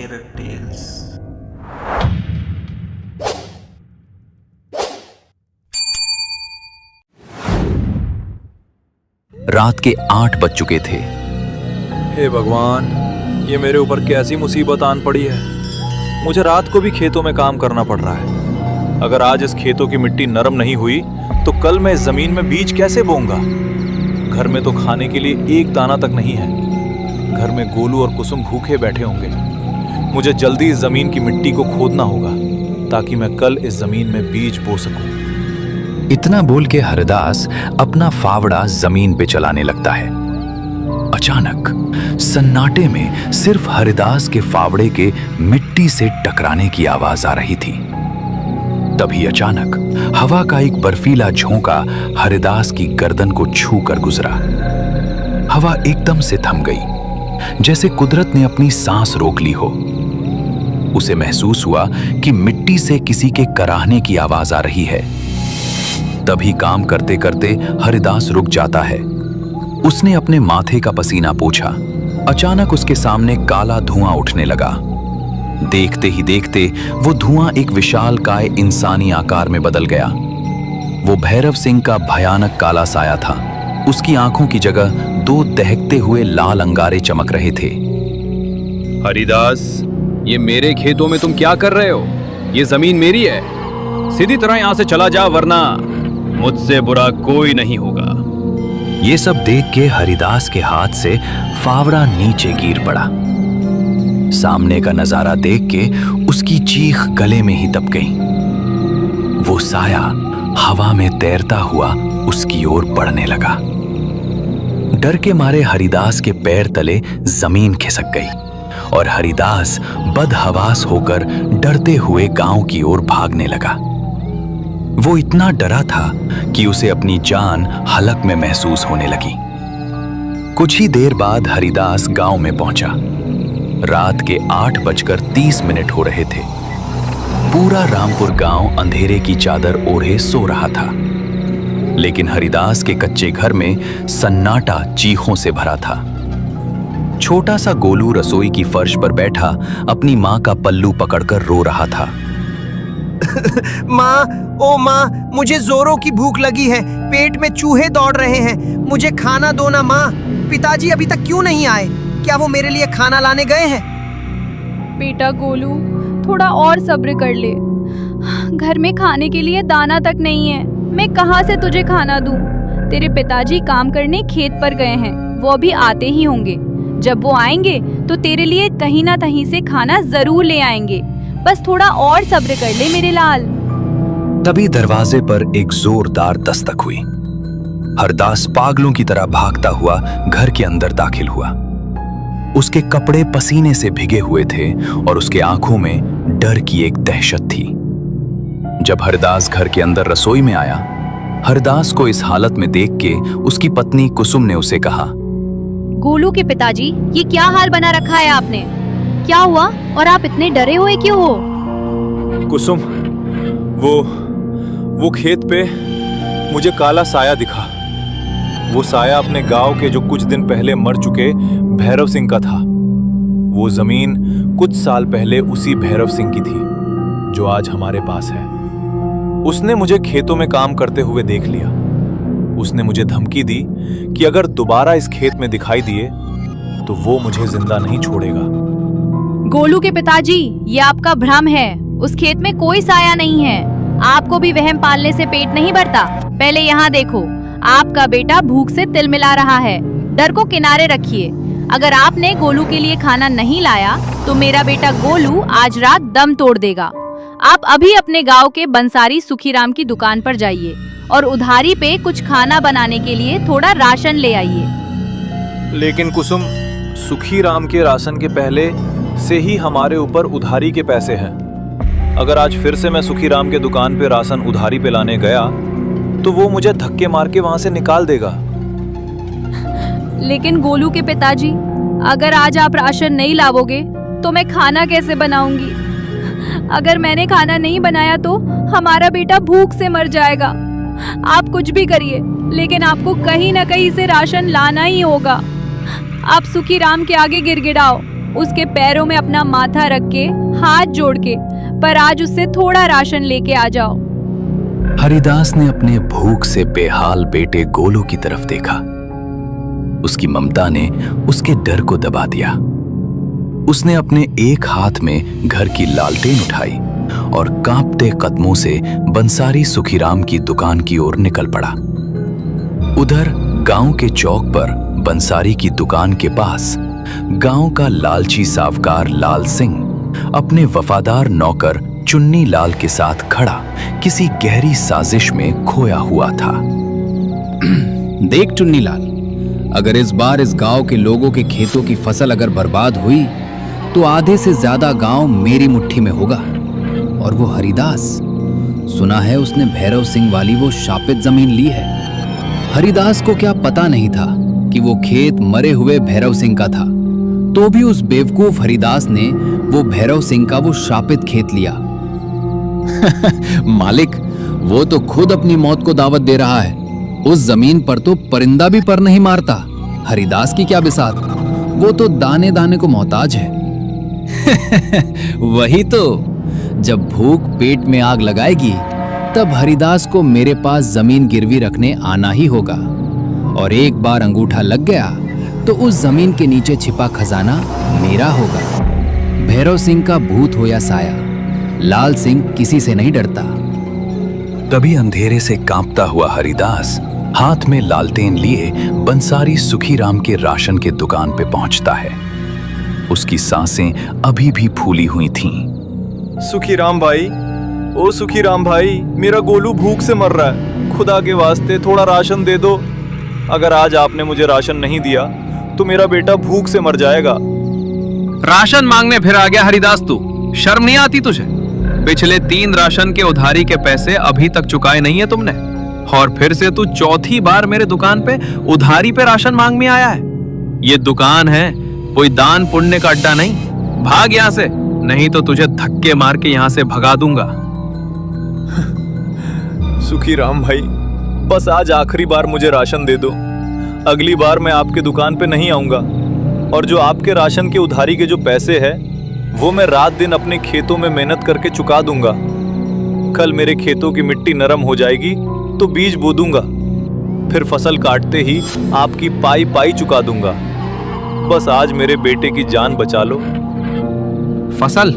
favorite tales. रात के 8 बज चुके थे। हे भगवान, ये मेरे ऊपर कैसी मुसीबत आन पड़ी है। मुझे रात को भी खेतों में काम करना पड़ रहा है। अगर आज इस खेतों की मिट्टी नरम नहीं हुई तो कल मैं इस जमीन में बीज कैसे बोऊंगा। घर में तो खाने के लिए एक दाना तक नहीं है। घर में गोलू और कुसुम भूखे बैठे होंगे। मुझे जल्दी इस जमीन की मिट्टी को खोदना होगा ताकि मैं कल इस जमीन में बीज बो सकूं। इतना बोल के हरदास अपना फावड़ा जमीन पे चलाने लगता है। अचानक सन्नाटे में सिर्फ हरदास के फावड़े के मिट्टी से टकराने की आवाज आ रही थी। तभी अचानक हवा का एक बर्फीला झोंका हरदास की गर्दन को छू कर गुजरा। हवा एकदम से थम गई, जैसे कुदरत ने अपनी सांस रोक ली हो। उसे महसूस हुआ कि मिट्टी से किसी के कराहने की आवाज आ रही है। तभी काम करते करते हरदास रुक जाता है। उसने अपने माथे का पसीना पोंछा। अचानक उसके सामने काला धुआं उठने लगा। देखते ही देखते वो धुआं एक विशालकाय इंसानी आकार में बदल गया। वो भैरव सिंह का भयानक काला साया था। उसकी आंखों की जगह 2 दहकते हुए लाल अंगारे चमक रहे थे। हरिदास, ये मेरे खेतों में तुम क्या कर रहे हो? ये जमीन मेरी है। सीधी तरह यहां से चला जा, वरना मुझसे बुरा कोई नहीं होगा। ये सब देख के हरिदास के हाथ से फावड़ा नीचे गिर पड़ा। सामने का नजारा देख के उसकी चीख गले में ही दब गई। वो साया हवा में तैरता हुआ उसकी ओर बढ़ने लगा। डर के मारे हरिदास के पैर तले जमीन खिसक गई और हरिदास बदहवास होकर डरते हुए गांव की ओर भागने लगा। वो इतना डरा था कि उसे अपनी जान हलक में महसूस होने लगी। कुछ ही देर बाद हरिदास गांव में पहुंचा। रात के 8:30 हो रहे थे। पूरा रामपुर गांव अंधेरे की चादर ओढ़े सो रहा था, लेकिन हरिदास के कच्चे घर में सन्नाटा चीखों से भरा था। छोटा सा गोलू रसोई की फर्श पर बैठा अपनी मां का पल्लू पकड़कर रो रहा था। माँ, ओ माँ, मुझे जोरों की भूख लगी है। पेट में चूहे दौड़ रहे हैं। मुझे खाना दो ना माँ। पिताजी अभी तक क्यों नहीं आए? क्या वो मेरे लिए खाना लाने गए हैं? बेटा गोलू, थोड़ा और सब्र कर ले। घर में खाने के लिए दाना तक नहीं है। मैं कहाँ से तुझे खाना दूं? तेरे पिताजी काम करने खेत पर गए हैं। वो अभी आते ही होंगे। जब वो आएंगे तो तेरे लिए कहीं ना कहीं से खाना जरूर ले आएंगे। बस थोड़ा और सब्र कर ले मेरे लाल। तभी दरवाजे पर एक जोरदार दस्तक हुई। हरदास पागलों की तरह भागता हुआ घर के अंदर दाखिल हुआ। उसके कपड़े पसीने से भिगे हुए थे और उसके आंखों में डर की एक दहशत थी। जब हरदास घर के अंदर रसोई में आया, हरदास को इस हालत में देख के उसकी पत्नी कुसुम ने उसे कहा, गोलू के पिताजी, ये क्या हाल बना रखा है आपने? क्या हुआ और आप इतने डरे हुए क्यों हो? कुसुम, वो खेत पे मुझे काला साया दिखा। वो साया अपने गांव के जो कुछ दिन पहले मर चुके भैरव सिंह का था। वो जमीन कुछ साल पहले उसी भैरव सिंह की थी जो आज हमारे पास है। उसने मुझे खेतों में काम करते हुए देख लिया। उसने मुझे धमकी दी कि अगर दोबारा इस खेत में दिखाई दिए तो वो मुझे जिंदा नहीं छोड़ेगा। गोलू के पिताजी, ये आपका भ्रम है। उस खेत में कोई साया नहीं है। आपको भी वहम पालने से पेट नहीं भरता। पहले यहाँ देखो, आपका बेटा भूख से तिलमिला रहा है। डर को किनारे रखिए। अगर आपने गोलू के लिए खाना नहीं लाया तो मेरा बेटा गोलू आज रात दम तोड़ देगा। आप अभी अपने गांव के बंसारी सुखीराम की दुकान पर जाइए और उधारी पे कुछ खाना बनाने के लिए थोड़ा राशन ले आइए। लेकिन कुसुम, सुखीराम के राशन के पहले से ही हमारे ऊपर उधारी के पैसे हैं। अगर आज फिर से मैं सुखीराम के दुकान पे राशन उधारी पे लाने गया तो वो मुझे धक्के मार के वहां से निकाल देगा। लेकिन गोलू के पिताजी, अगर आज आप राशन नहीं लाओगे तो मैं खाना कैसे बनाऊंगी? अगर मैंने खाना नहीं बनाया तो हमारा बेटा भूख से मर जाएगा। आप कुछ भी करिए, लेकिन आपको कहीं ना कहीं से राशन लाना ही होगा। आप सुखीराम के आगे गिड़गिड़ाओ उसके पैरों में अपना माथा रख के, हाथ जोड़ के, पर आज उससे थोड़ा राशन लेके आ जाओ। हरिदास ने अपने भूख से बेहाल बेटे गोलू की तरफ देखा। उसकी ममता ने उसके डर को दबा दिया। उसने अपने एक हाथ में घर की लालटेन उठाई और कांपते कदमों से बंसारी सुखीराम की दुकान की ओर निकल पड़ा। उधर गांव के चौक पर बंसारी की दुकान के पास गांव का लालची सावकार लाल सिंह अपने वफादार नौकर चुन्नी लाल के साथ खड़ा किसी गहरी साजिश में खोया हुआ था। देख चुन्नी लाल, अगर इस बार इस गांव के लोगों के खेतों की फसल अगर बर्बाद हुई तो आधे से ज्यादा गांव मेरी मुट्ठी में होगा। और वो हरिदास, सुना है उसने भैरव सिंह वाली वो शापित जमीन ली है। हरिदास को क्या पता नहीं था कि वो खेत मरे हुए भैरव सिंह का था, तो भी उस बेवकूफ हरिदास ने वो भैरव सिंह का वो शापित खेत लिया। मालिक, वो तो खुद अपनी मौत को दावत दे रहा है। उस जमीन पर तो परिंदा भी पर नहीं मारता। हरिदास की क्या बिसात, वो तो दाने दाने को मोहताज है। वही तो, जब भूख पेट में आग लगाएगी तब हरिदास को मेरे पास जमीन गिरवी रखने आना ही होगा। और एक बार अंगूठा लग गया तो उस जमीन के नीचे छिपा खजाना मेरा होगा। भैरव सिंह का भूत हो या साया, लाल सिंह किसी से नहीं डरता। तभी अंधेरे से कांपता हुआ हरिदास हाथ में लालटेन लिए बंसारी सुखीराम के राशन के दुकान पे पहुंचता है। उसकी सांसें अभी भी फूली हुई थीं। सुखीराम भाई, ओ सुखीराम भाई, मेरा गोलू भूख से मर रहा है। खुदा के वास्ते थोड़ा राशन दे दो। अगर आज आपने मुझे राशन नहीं दिया तो मेरा बेटा भूख से मर जाएगा। राशन मांगने फिर आ गया हरिदास तू? शर्म नहीं आती तुझे? पिछले 3 राशन के उधारी के पैसे अभी तक चुकाए नहीं है तुमने, और फिर से तू चौथी बार मेरे दुकान पे उधारी पे राशन मांग में आया है। ये दुकान है, कोई दान पुण्य का अड्डा नहीं। भाग यहाँ से, नहीं तो तुझे धक्के मार के यहाँ से भगा दूंगा। सुखीराम भाई, बस आज आखिरी बार मुझे राशन दे दो। अगली बार मैं आपके दुकान पे नहीं आऊंगा, और जो आपके राशन के उधारी के जो पैसे हैं वो मैं रात दिन अपने खेतों में मेहनत करके चुका दूंगा। कल मेरे खेतों की मिट्टी नरम हो जाएगी तो बीज बो दूंगा, फिर फसल काटते ही आपकी पाई पाई चुका दूंगा। बस आज मेरे बेटे की जान बचा लो। फसल?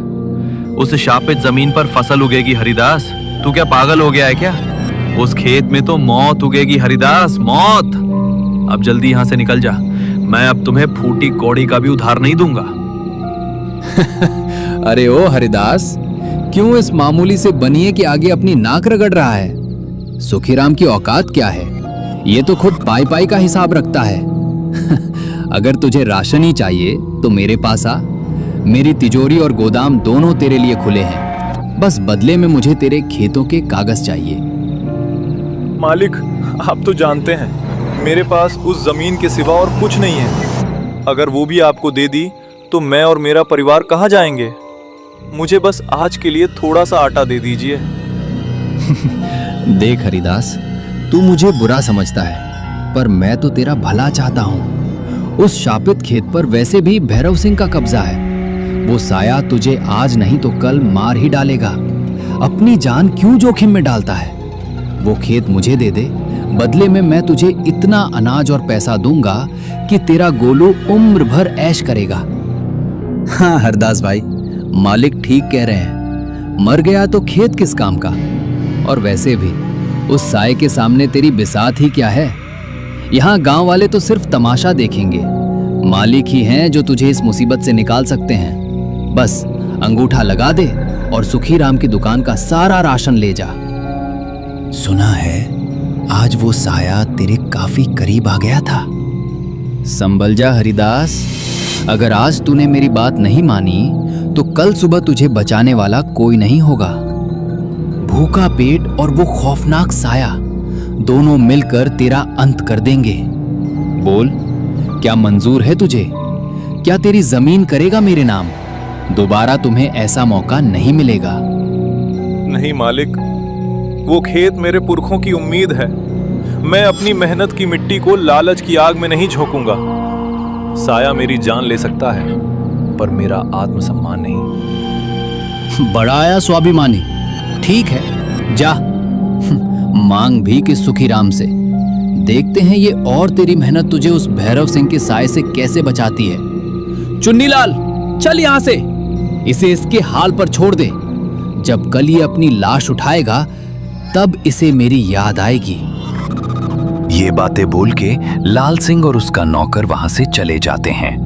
उस शापित जमीन पर फसल उगेगी हरिदास? तू क्या पागल हो गया है क्या? उस खेत में तो मौत उगेगी हरिदास, मौत। अब जल्दी यहां से निकल जा, मैं अब तुम्हें फूटी कौड़ी का भी उधार नहीं दूंगा। अरे ओ हरिदास, क्यों इस मामूली से बनिए के आगे अपनी नाक रगड़ रहा है? सुखीराम की औकात क्या है? ये तो खुद पाई पाई का हिसाब रखता है। अगर तुझे राशन ही चाहिए तो मेरे पास आ। मेरी तिजोरी और गोदाम दोनों तेरे लिए खुले हैं। बस बदले में मुझे तेरे खेतों के कागज चाहिए। मालिक, आप तो जानते हैं मेरे पास उस जमीन के सिवा और कुछ नहीं है। अगर वो भी आपको दे दी तो मैं और मेरा परिवार कहाँ जाएंगे? मुझे बस आज के लिए थोड़ा सा आटा दे दीजिए। देख हरिदास, तू मुझे बुरा समझता है, पर मैं तो तेरा भला चाहता हूँ। उस शापित खेत पर वैसे भी भैरव सिंह का कब्जा है। वो साया तुझे आज नहीं तो कल मार ही डालेगा। अपनी जान क्यों जोखिम में डालता है? वो खेत मुझे दे दे, बदले में मैं तुझे इतना अनाज और पैसा दूंगा कि तेरा गोलू उम्र भर ऐश करेगा। हाँ हरदास भाई, मालिक ठीक कह रहे हैं। मर गया तो खेत किस काम का? और वैसे भी उस साए के सामने तेरी बिसात ही क्या है? यहाँ गांव वाले तो सिर्फ तमाशा देखेंगे। मालिक ही हैं जो तुझे इस मुसीबत से निकाल सकते हैं। बस अंगूठा लगा दे और सुखीराम की दुकान का सारा राशन ले जा। सुना है आज वो साया तेरे काफी करीब आ गया था। संभल जा हरिदास, अगर आज तूने मेरी बात नहीं मानी तो कल सुबह तुझे बचाने वाला कोई नहीं होगा। भूखा पेट और वो खौफनाक साया दोनों मिलकर तेरा अंत कर देंगे। बोल, क्या मंजूर है तुझे? क्या तेरी जमीन करेगा मेरे नाम? दोबारा तुम्हें ऐसा मौका नहीं मिलेगा। नहीं मालिक, वो खेत मेरे पुरखों की उम्मीद है। मैं अपनी मेहनत की मिट्टी को लालच की आग में नहीं झोंकूंगा। साया मेरी जान ले सकता है, पर मेरा आत्मसम्मान नहीं। बड़ा आया स्वाभिमानी। ठीक है, जा मांग भी कि सुखीराम से। देखते हैं ये और तेरी मेहनत तुझे उस भैरव सिंह के साए से कैसे बचाती है। चुन्नीलाल, चल यहां से, इसे इसके हाल पर छोड़ दे। जब कल ये अपनी लाश उठाएगा तब इसे मेरी याद आएगी। ये बातें बोल के लाल सिंह और उसका नौकर वहां से चले जाते हैं।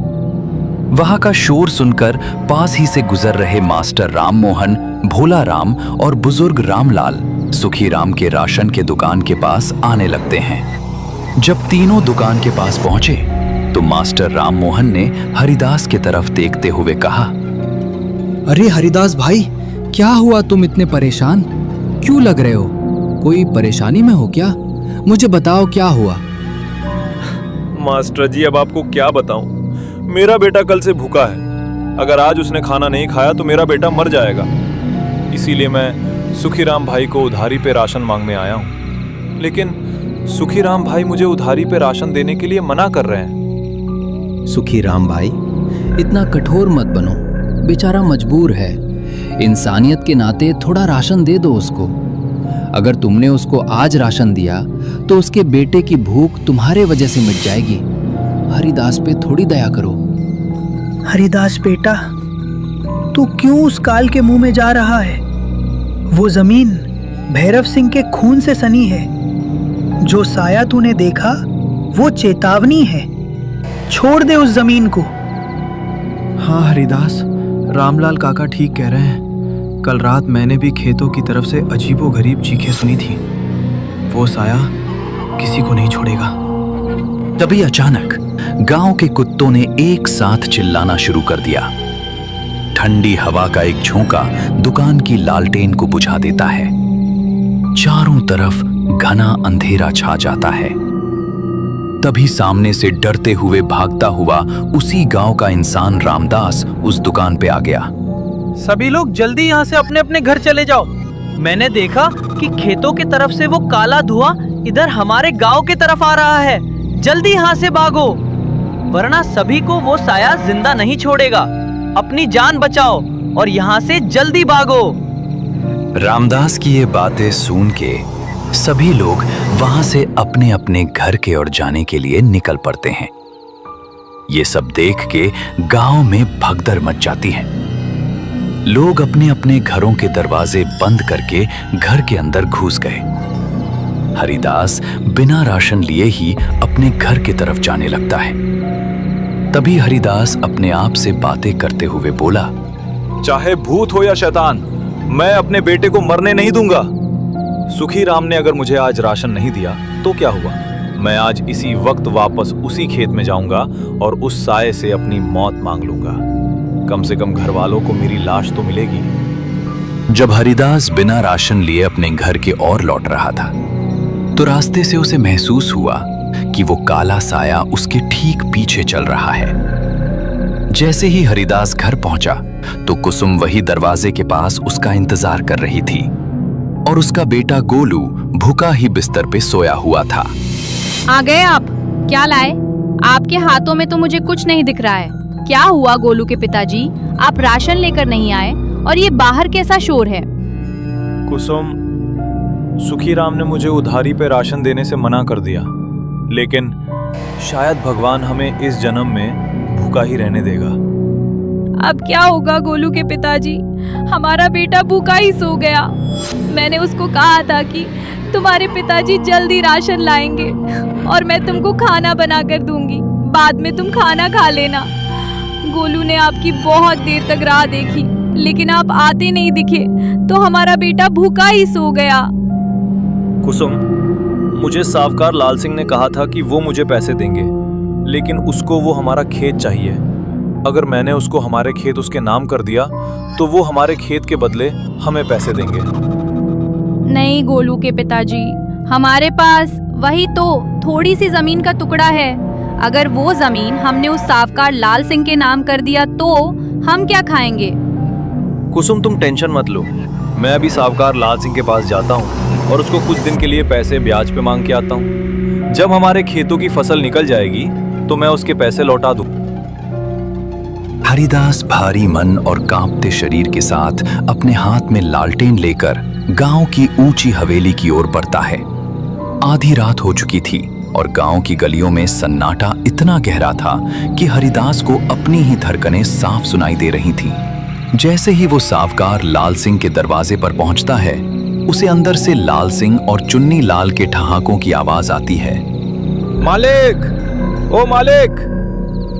वहां का शोर सुनकर पास ही से गुजर रहे मास्टर राम मोहन, भोला राम और बुजुर्ग रामलाल सुखीराम के राशन के दुकान के पास आने लगते हैं। जब तीनों दुकान के पास पहुंचे तो मास्टर राम मोहन ने हरिदास की तरफ देखते हुए कहा, अरे हरिदास भाई, क्या हुआ? तुम इतने परेशान क्यों लग रहे हो? कोई परेशानी में हो क्या? मुझे बताओ क्या हुआ। मास्टर जी, अब आपको क्या बताऊं? मेरा बेटा कल से भूखा है। अगर आज उसने खाना नहीं खाया तो मेरा बेटा मर जाएगा। इसीलिए मैं सुखीराम भाई को उधारी पे राशन मांगने आया हूं। लेकिन सुखीराम भाई मुझे उधारी पे राशन देने के लिए मना कर रहे हैं। सुखीराम भाई, इतना कठोर मत बनो, बेचारा मजबूर है। इंसानियत के नाते थोड़ा राशन दे दो उसको। अगर तुमने उसको आज राशन दिया तो उसके बेटे की भूख तुम्हारे वजह से मिट जाएगी। हरिदास पे थोड़ी दया करो। हरिदास बेटा, तू क्यों उस काल के मुंह में जा रहा है? वो जमीन भैरव सिंह के खून से सनी है। जो साया तूने देखा वो चेतावनी है। छोड़ दे उस जमीन को। हाँ हरिदास, रामलाल काका ठीक कह रहे हैं। कल रात मैंने भी खेतों की तरफ से अजीबोगरीब चीखें सुनी थी। वो साया किसी को नहीं छोड़ेगा। तभी अचानक गांव के कुत्तों ने एक साथ चिल्लाना शुरू कर दिया। ठंडी हवा का एक झोंका दुकान की लालटेन को बुझा देता है। चारों तरफ घना अंधेरा छा जाता है। तभी सामने से डरते हुए भागता हुआ उसी गांव का इंसान रामदास उस दुकान पे आ गया। सभी लोग जल्दी यहाँ से अपने अपने घर चले जाओ। मैंने देखा कि खेतों की तरफ से वो काला धुआं इधर हमारे गांव की तरफ आ रहा है। जल्दी यहाँ से भागो, वरना सभी को वो साया जिंदा नहीं छोड़ेगा। अपनी जान बचाओ और यहाँ से जल्दी भागो। रामदास की ये बातें सुन के सभी लोग वहां से अपने अपने घर के ओर जाने के लिए निकल पड़ते हैं। ये सब देख के गांव में भगदड़ मच जाती है। लोग अपने अपने घरों के दरवाजे बंद करके घर के अंदर घुस गए। हरिदास बिना राशन लिए ही अपने घर की तरफ जाने लगता है। तभी हरिदास अपने आप से बातें करते हुए बोला, चाहे भूत हो या शैतान, मैं अपने बेटे को मरने नहीं दूंगा। सुखीराम ने अगर मुझे आज राशन नहीं दिया तो क्या हुआ? मैं आज इसी वक्त वापस उसी खेत में जाऊंगा और उस साये से अपनी मौत मांग लूंगा। कम से कम घर वालों को मेरी लाश तो मिलेगी। जब हरिदास बिना राशन लिए अपने घर की ओर लौट रहा था तो रास्ते से उसे महसूस हुआ कि वो काला साया उसके ठीक पीछे चल रहा है। जैसे ही हरिदास घर पहुंचा तो कुसुम वही दरवाजे के पास उसका इंतजार कर रही थी और उसका बेटा गोलू भूखा ही बिस्तर पे सोया हुआ था। आ गए आप? क्या लाए? आपके हाथों में तो मुझे कुछ नहीं दिख रहा है। क्या हुआ गोलू के पिताजी? आप राशन लेकर नहीं आए और ये बाहर कैसा शोर है? कुसुम, सुखीराम ने मुझे उधारी पे राशन देने से मना कर दिया, लेकिन शायद भगवान हमें इस जन्म में भूखा ही रहने देगा। अब क्या होगा गोलू के पिताजी? हमारा बेटा भूखा ही सो गया। मैंने उसको कहा था कि तुम्हारे पिताजी जल्दी राशन लाएंगे और मैं तुमको खाना बनाकर दूंगी, बाद में तुम खाना खा लेना। गोलू ने आपकी बहुत देर तक राह देखी, लेकिन आप आते नहीं दिखे तो हमारा बेटा भूखा ही सो गया। कुसुम, मुझे सावकार लाल सिंह ने कहा था कि वो मुझे पैसे देंगे, लेकिन उसको वो हमारा खेत चाहिए। अगर मैंने उसको हमारे खेत उसके नाम कर दिया तो वो हमारे खेत के बदले हमें पैसे देंगे। नहीं गोलू के पिताजी, हमारे पास वही तो थोड़ी सी जमीन का टुकड़ा है। अगर वो जमीन हमने उस सावकार लाल सिंह के नाम कर दिया तो हम क्या खाएंगे? कुसुम, तुम टेंशन मत लो। मैं अभी सावकार लाल सिंह के पास जाता हूँ और उसको कुछ दिन के लिए पैसे ब्याज पे मांग के आता हूँ। जब हमारे खेतों की फसल निकल जाएगी तो मैं उसके पैसे लौटा दूँ। हरिदास भारी मन और कांपते शरीर के साथ अपने हाथ में लालटेन लेकर गांव की ऊंची हवेली की ओर बढ़ता है। आधी रात हो चुकी थी और गांव की गलियों में सन्नाटा इतना गहरा था कि हरिदास को अपनी ही धड़कनें साफ सुनाई दे रही थीं। जैसे ही वो सावकार लाल सिंह के दरवाजे पर पहुंचता है, उसे अंदर से लाल सिंह और चुन्नी लाल के ठहाकों की आवाज आती है। मालिक, ओ मालिक,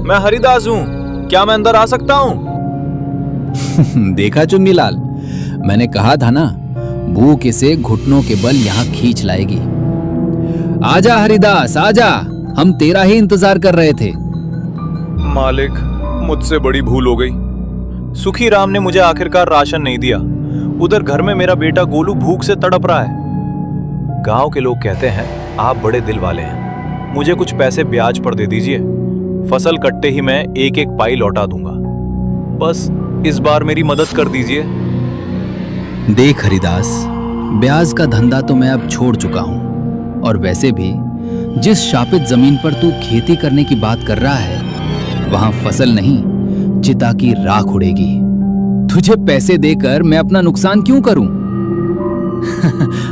मैं हरिदास हूँ, क्या मैं अंदर आ सकता हूँ? देखा चुन्नीलाल, मैंने कहा था ना, भूख इसे घुटनों के बल यहाँ खींच लाएगी। आजा हरिदास आजा, हम तेरा ही इंतजार कर रहे थे। मालिक, मुझसे बड़ी भूल हो गई। सुखी राम ने मुझे आखिरकार राशन नहीं दिया। उधर घर में मेरा बेटा गोलू भूख से तड़प रहा है। गांव के लोग कहते हैं आप बड़े दिल वाले हैं, मुझे कुछ पैसे ब्याज पर दे दीजिए। फसल कटते ही मैं एक एक पाई लौटा दूंगा। बस इस बार मेरी मदद कर दीजिए। देख हरिदास, ब्याज का धंधा तो मैं अब छोड़ चुका हूं, और वैसे भी जिस शापित जमीन पर तू खेती करने की बात कर रहा है, वहां फसल नहीं, चिता की राख उड़ेगी। तुझे पैसे देकर मैं अपना नुकसान क्यों करूं?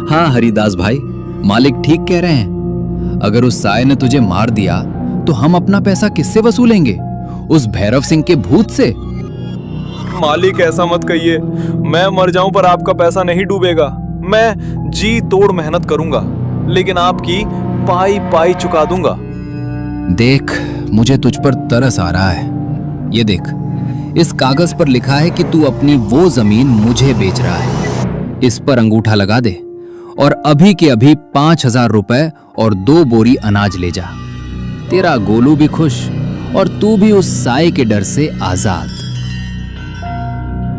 हाँ हरिदास भाई, मालिक ठीक कह रहे हैं। अगर उस साय ने तुझे मार दिया तो हम अपना पैसा किससे वसूलेंगे? उस भैरव सिंह के भूत से? मालिक ऐसा मत कहिए, मैं मर जाऊं पर आपका पैसा नहीं डूबेगा। मैं जी तोड़ मेहनत करूंगा, लेकिन आपकी पाई पाई चुका दूंगा। देख, मुझे तुझ पर तरस आ रहा है। ये देख, इस कागज पर लिखा है कि तू अपनी वो जमीन मुझे बेच रहा है। इस पर अंगूठा लगा दे और अभी के अभी 5,000 रुपए और 2 बोरी अनाज ले जा। तेरा गोलू भी खुश और तू भी उस साए के डर से आजाद।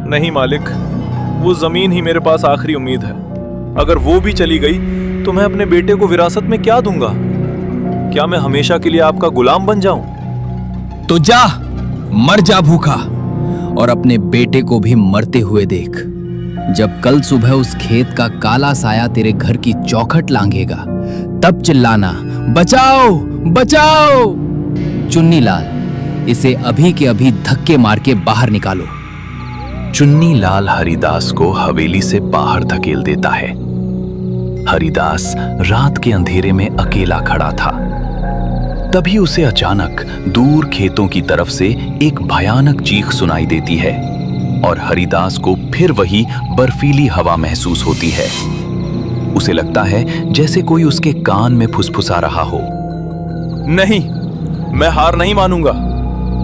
नहीं मालिक, वो जमीन ही मेरे पास आखिरी उम्मीद है। अगर वो भी चली गई तो मैं अपने बेटे को विरासत में क्या दूंगा? क्या मैं हमेशा के लिए आपका गुलाम बन जाऊं? तो जा, मर जा भूखा, और अपने बेटे को भी मरते हुए देख। जब कल सुबह उस खेत का काला साया तेरे घर की चौखट लांघेगा, तब चिल्लाना, बचाओ बचाओ। चुन्नी लाल, इसे अभी के अभी धक्के मार के बाहर निकालो। चुन्नी लाल हरिदास को हवेली से बाहर धकेल देता है। हरिदास रात के अंधेरे में अकेला खड़ा था। तभी उसे अचानक दूर खेतों की तरफ से एक भयानक चीख सुनाई देती है और हरिदास को फिर वही बर्फीली हवा महसूस होती है। उसे लगता है जैसे कोई उसके कान में फुसफुसा रहा हो। नहीं, मैं हार नहीं मानूंगा।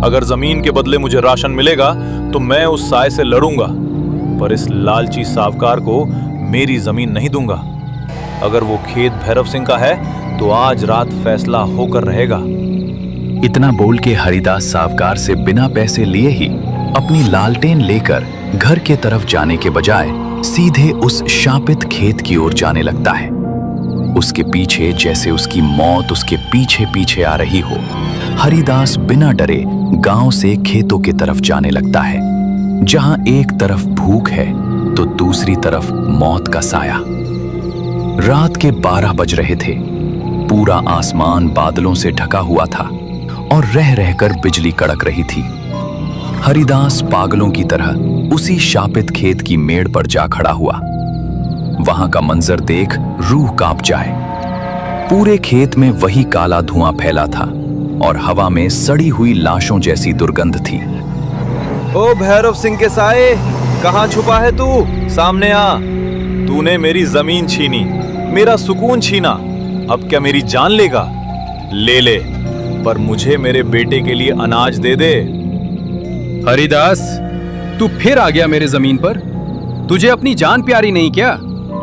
अगर जमीन के बदले मुझे राशन मिलेगा तो मैं उस साय से लड़ूंगा, पर इस लालची सावकार को मेरी जमीन नहीं दूंगा। अगर वो खेत भैरव सिंह का है तो आज रात फैसला होकर रहेगा। इतना बोल के हरिदास सावकार से बिना पैसे लिए ही अपनी लालटेन लेकर घर के तरफ जाने के बजाय सीधे उस शापित खेत की ओर जाने लगता है। उसके पीछे जैसे उसकी मौत उसके पीछे पीछे आ रही हो, हरिदास बिना डरे गांव से खेतों की तरफ जाने लगता है, जहां एक तरफ भूख है तो दूसरी तरफ मौत का साया। रात के 12 बज रहे थे। पूरा आसमान बादलों से ढका हुआ था और रह रहकर बिजली कड़क रही थी। हरिदास पागलों की तरह उसी शापित खेत की मेड़ पर जा खड़ा हुआ। वहां का मंजर देख रूह कांप जाए। पूरे खेत में वही काला धुआं फैला था और हवा में सड़ी हुई लाशों जैसी दुर्गंध थी। ओ भैरव सिंह के साए, कहां छुपा है तू? सामने आ। तूने मेरी जमीन छीनी, मेरा सुकून छीना, अब क्या मेरी जान लेगा? ले ले, पर मुझे मेरे बेटे के लिए अनाज दे दे। हरिदास, तू फिर आ गया मेरे जमीन पर। तुझे अपनी जान प्यारी नहीं क्या?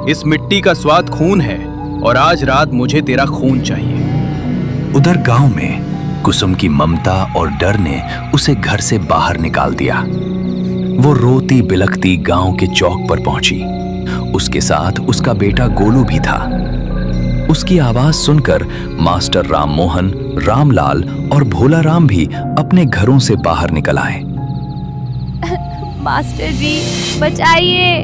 इस मिट्टी का स्वाद खून है और आज रात मुझे तेरा खून चाहिए। उधर गांव में कुसुम की ममता और डर ने उसे घर से बाहर निकाल दिया। वो रोती बिलखती गांव के चौक पर पहुंची। उसके साथ उसका बेटा गोलू भी था। उसकी आवाज सुनकर मास्टर राममोहन, रामलाल और भोला राम भी अपने घरों से बाहर निकल आए। मास्टर जी, बचाइए।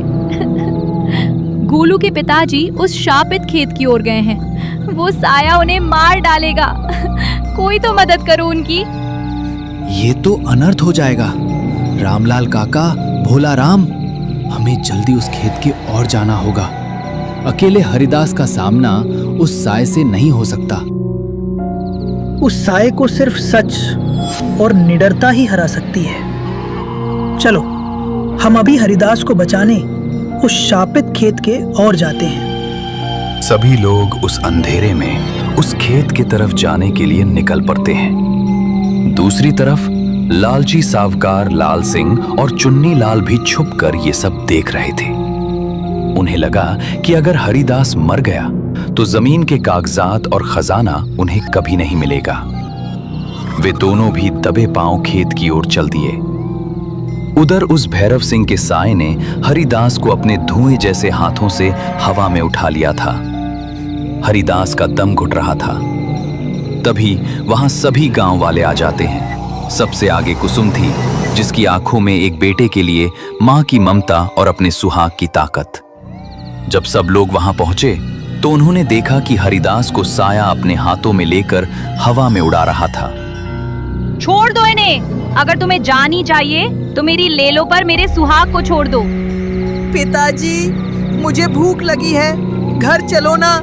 गोलू के पिताजी उस शापित खेत की ओर गए हैं। वो साया उन्हें मार डालेगा। कोई तो मदद करो उनकी। ये तो अनर्थ हो जाएगा। रामलाल काका, भोला राम, हमें जल्दी उस खेत के ओर जाना होगा। अकेले हरिदास का सामना उस साय से नहीं हो सकता। उस साय को सिर्फ सच और निडरता ही हरा सकती है। चलो, हम अभी हरिदास को बचाने उस शापित खेत के ओर जाते हैं। सभी लोग उस अंधेरे में उस खेत की तरफ जाने के लिए निकल पड़ते हैं। दूसरी तरफ लालची सावकार लाल सिंह और चुन्नी लाल भी छुपकर ये सब देख रहे थे। उन्हें लगा कि अगर हरिदास मर गया तो जमीन के कागजात और खजाना उन्हें कभी नहीं मिलेगा। वे दोनों भी दबे पांव खेत की ओर चल दिए। उधर उस भैरव सिंह के साय ने हरिदास को अपने धुएं जैसे हाथों से हवा में उठा लिया था। हरिदास का दम घुट रहा था। तभी वहां सभी गांव वाले आ जाते हैं। सबसे आगे कुसुम थी, जिसकी आंखों में एक बेटे के लिए मां की ममता और अपने सुहाग की ताकत। जब सब लोग वहां पहुंचे तो उन्होंने देखा कि हरिदास को साया अपने हाथों में लेकर हवा में उड़ा रहा था। छोड़ दो इन्हें। अगर तुम्हें जान ही चाहिए तो मेरी लेलो पर मेरे सुहाग को छोड़ दो। पिताजी, मुझे भूख लगी है, घर चलो ना।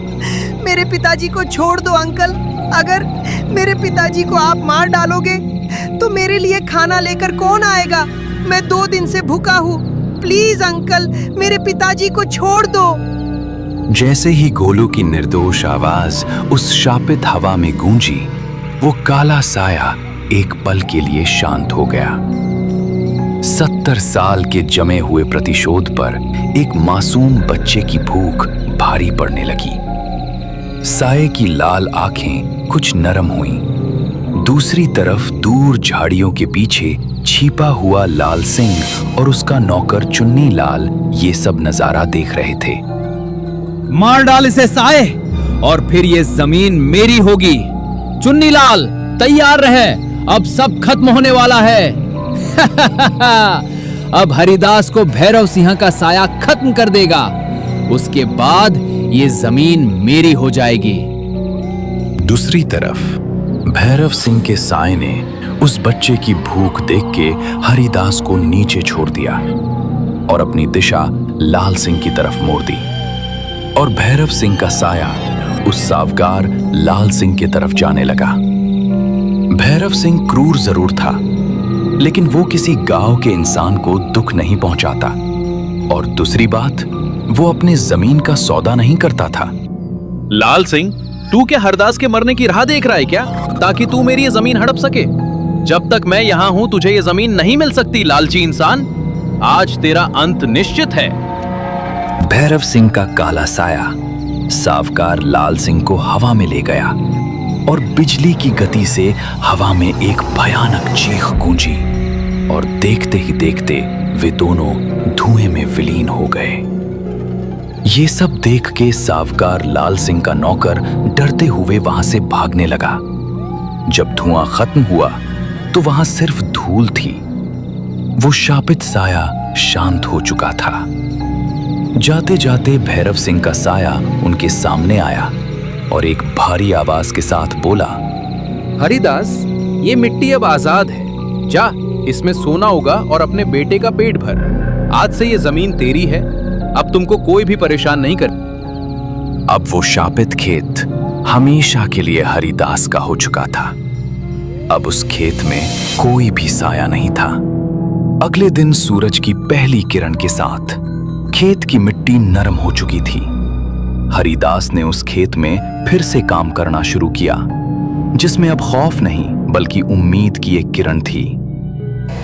मेरे पिताजी को छोड़ दो अंकल। अगर मेरे पिताजी को आप मार डालोगे तो मेरे लिए खाना लेकर कौन आएगा? मैं 2 दिन से भूखा हूँ। प्लीज अंकल, मेरे पिताजी को छोड़ दो। जैसे ही गोलू की निर्दोष आवाज उस शापित हवा में गूंजी, वो काला साया एक पल के लिए शांत हो गया। 70 साल के जमे हुए प्रतिशोध पर एक मासूम बच्चे की भूख भारी पड़ने लगी। साये की लाल आंखें कुछ नरम हुईं। दूसरी तरफ दूर झाड़ियों के पीछे छिपा हुआ लाल सिंह और उसका नौकर चुन्नी लाल ये सब नजारा देख रहे थे। मार डाल इसे साय, और फिर ये जमीन मेरी होगी। चुन्नी लाल, तैयार रहे, अब सब खत्म होने वाला है। अब हरिदास को भैरव सिंह का साया खत्म कर देगा। उसके बाद ये जमीन मेरी हो जाएगी। दूसरी तरफ भैरव सिंह के साय ने उस बच्चे की भूख देख के हरिदास को नीचे छोड़ दिया और अपनी दिशा लाल सिंह की तरफ मोड़ दी। और भैरव सिंह का साया उस सावकार लाल सिंह की तरफ जाने लगा। भैरव सिंह क्रूर जरूर था, लेकिन वो किसी गांव के इंसान को दुख नहीं पहुंचाता। और दूसरी बात, वो अपने जमीन का सौदा नहीं करता था। लाल सिंह, तू क्या हरदास के मरने की राह देख रहा है क्या, ताकि तू मेरी ये जमीन हड़प सके? जब तक मैं यहाँ हूं तुझे ये जमीन नहीं मिल सकती, लालची इंसान। आज तेरा अंत निश्चित है। भैरव सिंह का काला साया सावकार लाल सिंह को हवा में ले गया और बिजली की गति से हवा में एक भयानक चीख गूंजी और देखते ही देखते वे दोनों धुएं में विलीन हो गए। ये सब देख के सावकार लाल सिंह का नौकर डरते हुए वहां से भागने लगा। जब धुआं खत्म हुआ तो वहां सिर्फ धूल थी। वो शापित साया शांत हो चुका था। जाते जाते भैरव सिंह का साया उनके सामने आया और एक भारी आवाज के साथ बोला, हरिदास, ये मिट्टी अब आजाद है। जा, इसमें सोना होगा और अपने बेटे का पेट भर। आज से ये जमीन तेरी है। अब तुमको कोई भी परेशान नहीं कर। अब वो शापित खेत हमेशा के लिए हरिदास का हो चुका था। अब उस खेत में कोई भी साया नहीं था। अगले दिन सूरज की पहली किरण के साथ खेत की मिट्टी नरम हो चुकी थी। हरिदास ने उस खेत में फिर से काम करना शुरू किया, जिसमें अब खौफ नहीं बल्कि उम्मीद की एक किरण थी।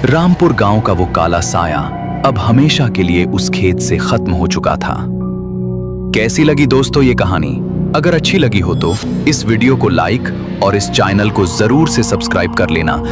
रामपुर गांव का वो काला साया अब हमेशा के लिए उस खेत से खत्म हो चुका था। कैसी लगी दोस्तों ये कहानी? अगर अच्छी लगी हो तो इस वीडियो को लाइक और इस चैनल को जरूर से सब्सक्राइब कर लेना।